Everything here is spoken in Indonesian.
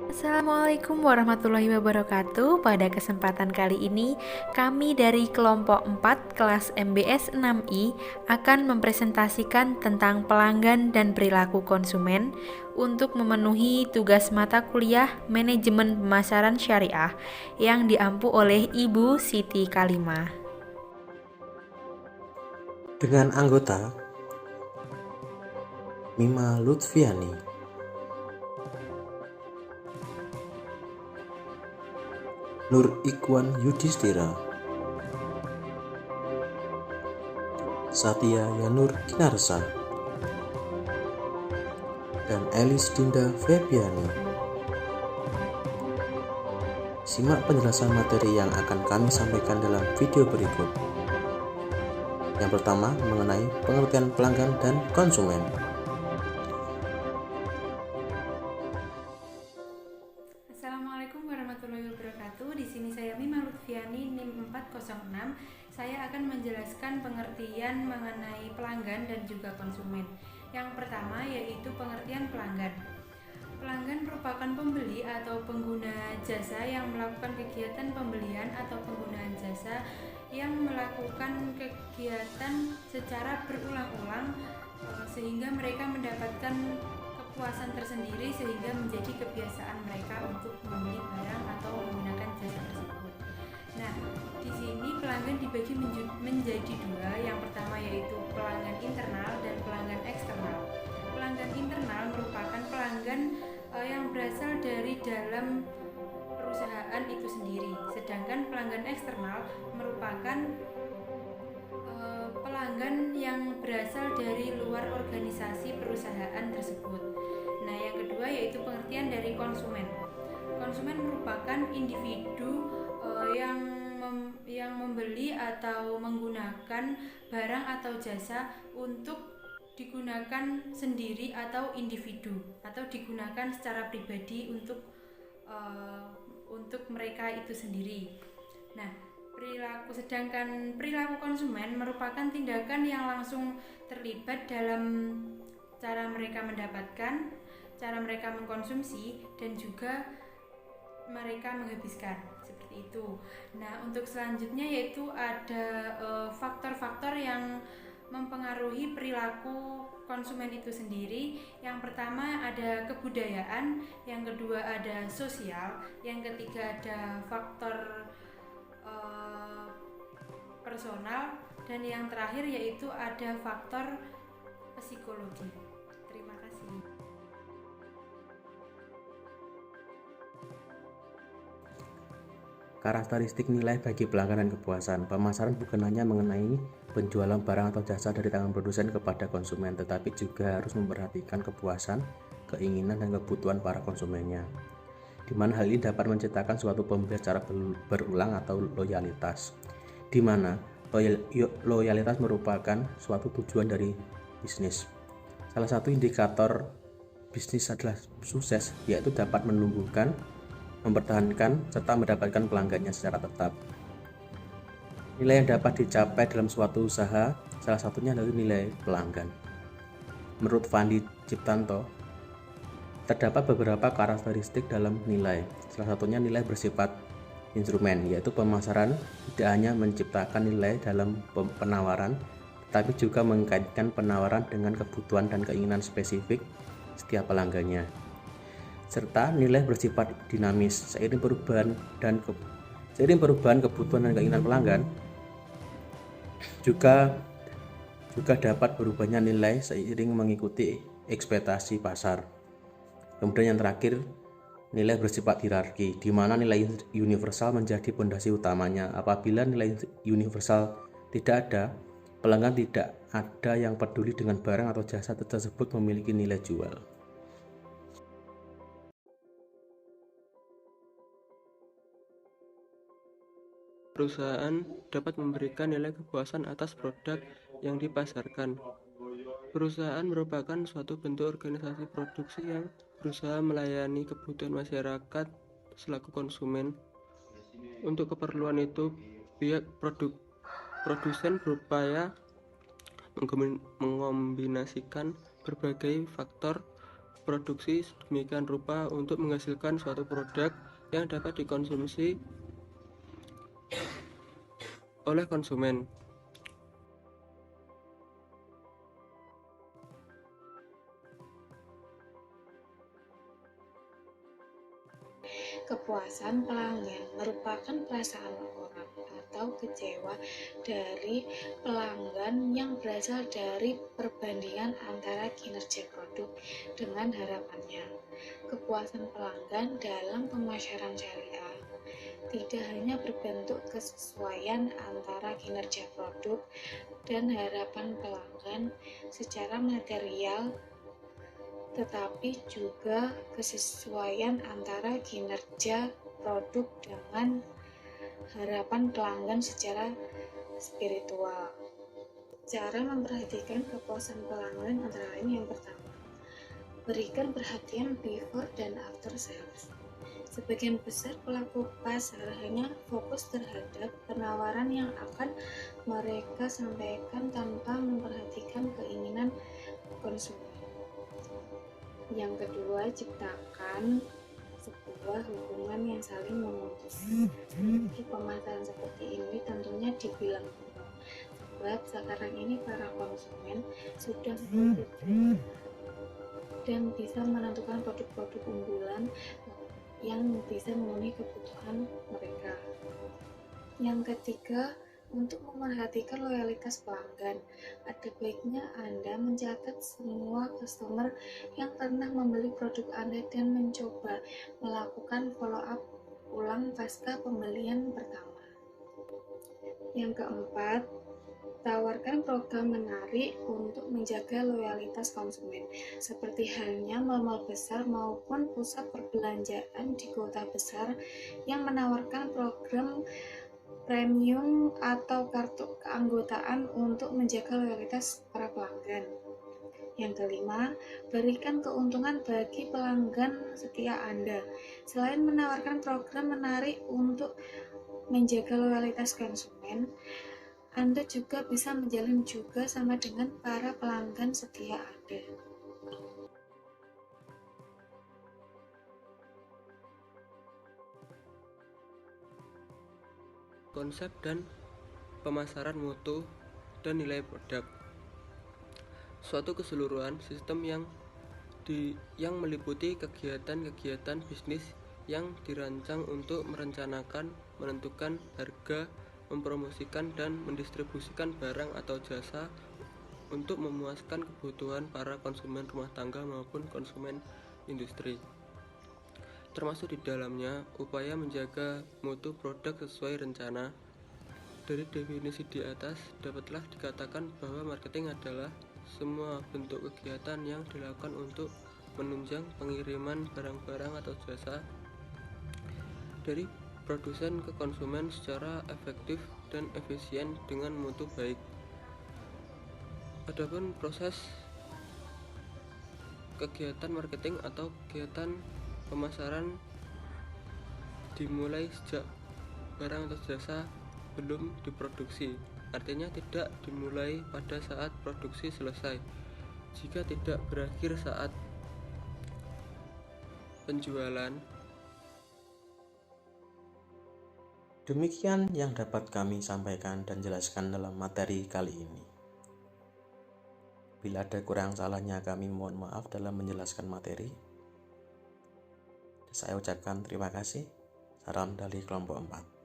Assalamualaikum warahmatullahi wabarakatuh. Pada kesempatan kali ini, kami dari kelompok 4 kelas MBS 6I akan mempresentasikan tentang pelanggan dan perilaku konsumen untuk memenuhi tugas mata kuliah Manajemen Pemasaran Syariah yang diampu oleh Ibu Siti Kalimah. Dengan anggota Mima Lutfiani, Nur Ikwan Yudhistira, Satya Yanur Kinarsa, dan Elis Dinda Febiani. Simak penjelasan materi yang akan kami sampaikan dalam video berikut. Yang pertama, mengenai pengertian pelanggan dan konsumen. Assalamualaikum warahmatullahi wabarakatuh. Di sini saya Mima Lutfiani, NIM 406. Saya akan menjelaskan pengertian mengenai pelanggan dan juga konsumen. Yang pertama yaitu pengertian pelanggan. Pelanggan merupakan pembeli atau pengguna jasa yang melakukan kegiatan pembelian atau penggunaan jasa yang melakukan kegiatan secara berulang-ulang sehingga mereka mendapatkan kepuasan tersendiri sehingga menjadi kebiasaan mereka untuk membeli barang atau menggunakan jasa tersebut. Nah, di sini pelanggan dibagi menjadi dua. Yang pertama yaitu pelanggan internal dan pelanggan eksternal. Pelanggan internal merupakan pelanggan yang berasal dari dalam perusahaan itu sendiri. Sedangkan pelanggan eksternal merupakan pelanggan yang berasal dari luar organisasi perusahaan tersebut. Nah, yang kedua yaitu pengertian dari konsumen. Konsumen merupakan individu yang membeli atau menggunakan barang atau jasa untuk digunakan sendiri atau individu atau digunakan secara pribadi untuk mereka itu sendiri. Nah, sedangkan perilaku konsumen merupakan tindakan yang langsung terlibat dalam cara mereka mendapatkan, cara mereka mengkonsumsi, dan juga mereka menghabiskan, seperti itu. Nah, untuk selanjutnya yaitu ada faktor-faktor yang mempengaruhi perilaku konsumen itu sendiri. Yang pertama ada kebudayaan, yang kedua ada sosial, yang ketiga ada faktor personal, dan yang terakhir yaitu ada faktor psikologi. Terima kasih. Karakteristik nilai bagi pelanggan dan kepuasan. Pemasaran bukan hanya mengenai penjualan barang atau jasa dari tangan produsen kepada konsumen, tetapi juga harus memperhatikan kepuasan, keinginan, dan kebutuhan para konsumennya, di mana hal ini dapat menciptakan suatu pembelian secara berulang atau loyalitas, di mana loyalitas merupakan suatu tujuan dari bisnis. Salah satu indikator bisnis adalah sukses, yaitu dapat menumbuhkan, mempertahankan, serta mendapatkan pelanggannya secara tetap. Nilai yang dapat dicapai dalam suatu usaha, salah satunya adalah nilai pelanggan. Menurut Fandi Ciptanto, terdapat beberapa karakteristik dalam nilai. Salah satunya nilai bersifat instrumen, yaitu pemasaran tidak hanya menciptakan nilai dalam penawaran, tetapi juga mengkaitkan penawaran dengan kebutuhan dan keinginan spesifik setiap pelanggannya. Serta nilai bersifat dinamis, seiring perubahan kebutuhan dan keinginan pelanggan juga dapat berubahnya nilai seiring mengikuti ekspektasi pasar. Kemudian yang terakhir, nilai bersifat hierarki, di mana nilai universal menjadi pondasi utamanya. Apabila nilai universal tidak ada, pelanggan tidak ada yang peduli dengan barang atau jasa tersebut memiliki nilai jual. Perusahaan dapat memberikan nilai kepuasan atas produk yang dipasarkan. Perusahaan merupakan suatu bentuk organisasi produksi yang berusaha melayani kebutuhan masyarakat selaku konsumen. Untuk keperluan itu, pihak produsen berupaya mengombinasikan berbagai faktor produksi sedemikian rupa untuk menghasilkan suatu produk yang dapat dikonsumsi oleh konsumen. Kepuasan pelanggan merupakan perasaan orang atau kecewa dari pelanggan yang berasal dari perbandingan antara kinerja produk dengan harapannya. Kepuasan pelanggan dalam pemasaran syariah tidak hanya berbentuk kesesuaian antara kinerja produk dan harapan pelanggan secara material, tetapi juga kesesuaian antara kinerja produk dengan harapan pelanggan secara spiritual. Cara memperhatikan kepuasan pelanggan antara lain: yang pertama, berikan perhatian before dan after sales. Sebagian besar pelaku pasar hanya fokus terhadap penawaran yang akan mereka sampaikan tanpa memperhatikan keinginan konsumen. Yang kedua, ciptakan sebuah hubungan yang saling menguntungkan. Di pemasaran seperti ini tentunya dibilang mudah, sebab sekarang ini para konsumen sudah bekerja dan bisa menentukan produk-produk unggulan yang bisa memenuhi kebutuhan mereka. Yang ketiga, untuk memerhatikan loyalitas pelanggan, ada baiknya Anda mencatat semua customer yang pernah membeli produk Anda dan mencoba melakukan follow up ulang pasca pembelian pertama. Yang keempat, tawarkan program menarik untuk menjaga loyalitas konsumen, seperti halnya mal-mal besar maupun pusat perbelanjaan di kota besar yang menawarkan program premium atau kartu keanggotaan untuk menjaga loyalitas para pelanggan. Yang kelima, berikan keuntungan bagi pelanggan setia Anda. Selain menawarkan program menarik untuk menjaga loyalitas konsumen, Anda juga bisa menjalin juga sama dengan para pelanggan setia Anda. Konsep dan pemasaran mutu dan nilai produk. Suatu keseluruhan sistem yang meliputi kegiatan-kegiatan bisnis yang dirancang untuk merencanakan, menentukan harga, mempromosikan dan mendistribusikan barang atau jasa untuk memuaskan kebutuhan para konsumen rumah tangga maupun konsumen industri. Termasuk di dalamnya upaya menjaga mutu produk sesuai rencana. Dari definisi di atas, dapatlah dikatakan bahwa marketing adalah semua bentuk kegiatan yang dilakukan untuk menunjang pengiriman barang-barang atau jasa dari produsen ke konsumen secara efektif dan efisien dengan mutu baik. Adapun proses kegiatan marketing atau kegiatan pemasaran dimulai sejak barang atau jasa belum diproduksi, artinya tidak dimulai pada saat produksi selesai. Jika tidak berakhir saat penjualan. Demikian yang dapat kami sampaikan dan jelaskan dalam materi kali ini. Bila ada kurang salahnya, kami mohon maaf dalam menjelaskan materi. Saya ucapkan terima kasih. Salam dari kelompok 4.